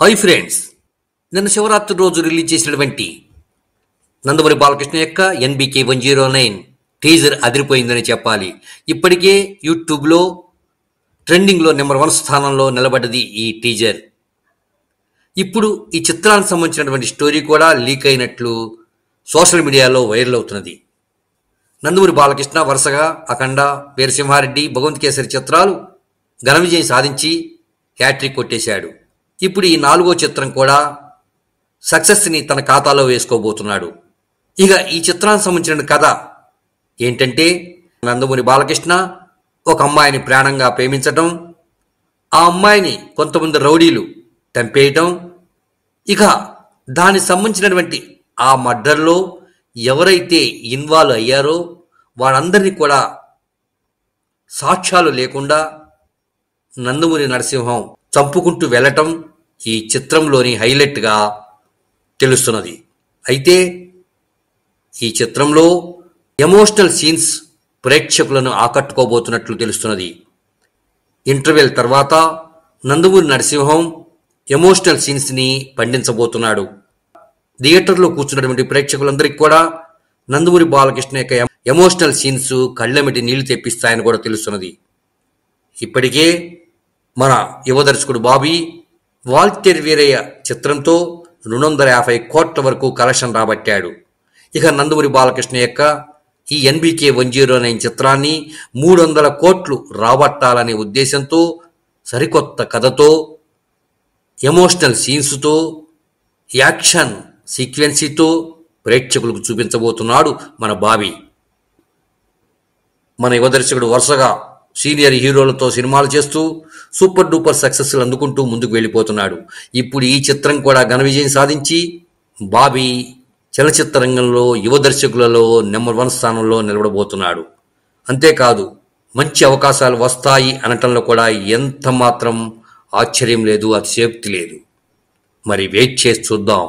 Hi friends, నిన్న శివరాత్రి రోజు release చేసినటువంటి నందమూరి బాలకృష్ణ యొక్క ఎన్బికే 109 టీజర్ అదిరిపోయిందని చెప్పాలి. ఇప్పటికే యూట్యూబ్లో ట్రెండింగ్లో నెంబర్ 1 స్థానంలో నిలబడ్డది ఈ టీజర్. ఇప్పుడు ఈ చిత్రానికి సంబంధించినటువంటి స్టోరీ కూడా లీక్ అయినట్లు సోషల్ మీడియాలో వైరల్ అవుతున్నది. నందమూరి బాలకృష్ణ వరుసగా అఖండ, వీరసింహారెడ్డి, భగవంత్ కేసరి చిత్రాలు ఘన విజయం సాధించి హ్యాట్రిక్ కొట్టేశాడు. ఇప్పుడు ఈ 4వ చిత్రం కూడా సక్సెస్ని తన ఖాతాలో వేసుకోబోతున్నాడు. ఇక ఈ చిత్రానికి సంబంధించిన కథ ఏంటంటే, నందమూరి బాలకృష్ణ ఒక అమ్మాయిని ప్రాణంగా ప్రేమించటం, ఆ అమ్మాయిని కొంతమంది రౌడీలు చంపేయటం, ఇక దానికి సంబంధించినటువంటి ఆ మర్డర్లో ఎవరైతే ఇన్వాల్వ్ అయ్యారో వాళ్ళందరినీ కూడా సాక్ష్యాలు లేకుండా నందమూరి నరసింహం చంపుకుంటూ వెళ్ళటం ఈ చిత్రంలోని హైలైట్గా తెలుస్తున్నది. అయితే ఈ చిత్రంలో ఎమోషనల్ సీన్స్ ప్రేక్షకులను ఆకట్టుకోబోతున్నట్లు తెలుస్తున్నది. ఇంటర్వెల్ తర్వాత నందమూరి నరసింహం ఎమోషనల్ సీన్స్ని పండించబోతున్నాడు. థియేటర్లో కూర్చున్నటువంటి ప్రేక్షకులందరికీ కూడా నందమూరి బాలకృష్ణ యొక్క ఎమోషనల్ సీన్స్ కళ్ళెమిటి నీళ్లు తెప్పిస్తాయని కూడా తెలుస్తున్నది. ఇప్పటికే మన యువ దర్శకుడు బాబీ వాల్తేరు వీరయ్య చిత్రంతో 250 కోట్ల వరకు కలెక్షన్ రాబట్టాడు. ఇక నందమూరి బాలకృష్ణ యొక్క ఈ ఎన్బికే 109 చిత్రాన్ని 300 కోట్లు రాబట్టాలనే ఉద్దేశంతో సరికొత్త కథతో, ఎమోషనల్ సీన్స్తో, యాక్షన్ సీక్వెన్సీతో ప్రేక్షకులకు చూపించబోతున్నాడు మన బాబీ. మన యువ దర్శకుడు వరుసగా సీనియర్ హీరోలతో సినిమాలు చేస్తూ సూపర్ డూపర్ సక్సెస్లు అందుకుంటూ ముందుకు వెళ్ళిపోతున్నాడు. ఇప్పుడు ఈ చిత్రం కూడా ఘన విజయం సాధించి బాబీ చలనచిత్ర రంగంలో యువ దర్శకులలో నెంబర్ 1 స్థానంలో నిలబడబోతున్నాడు. అంతేకాదు, మంచి అవకాశాలు వస్తాయి అనటంలో కూడా ఎంత మాత్రం ఆశ్చర్యం లేదు, అతిశయోక్తి లేదు. మరి వెయిట్ చేసి చూద్దాం.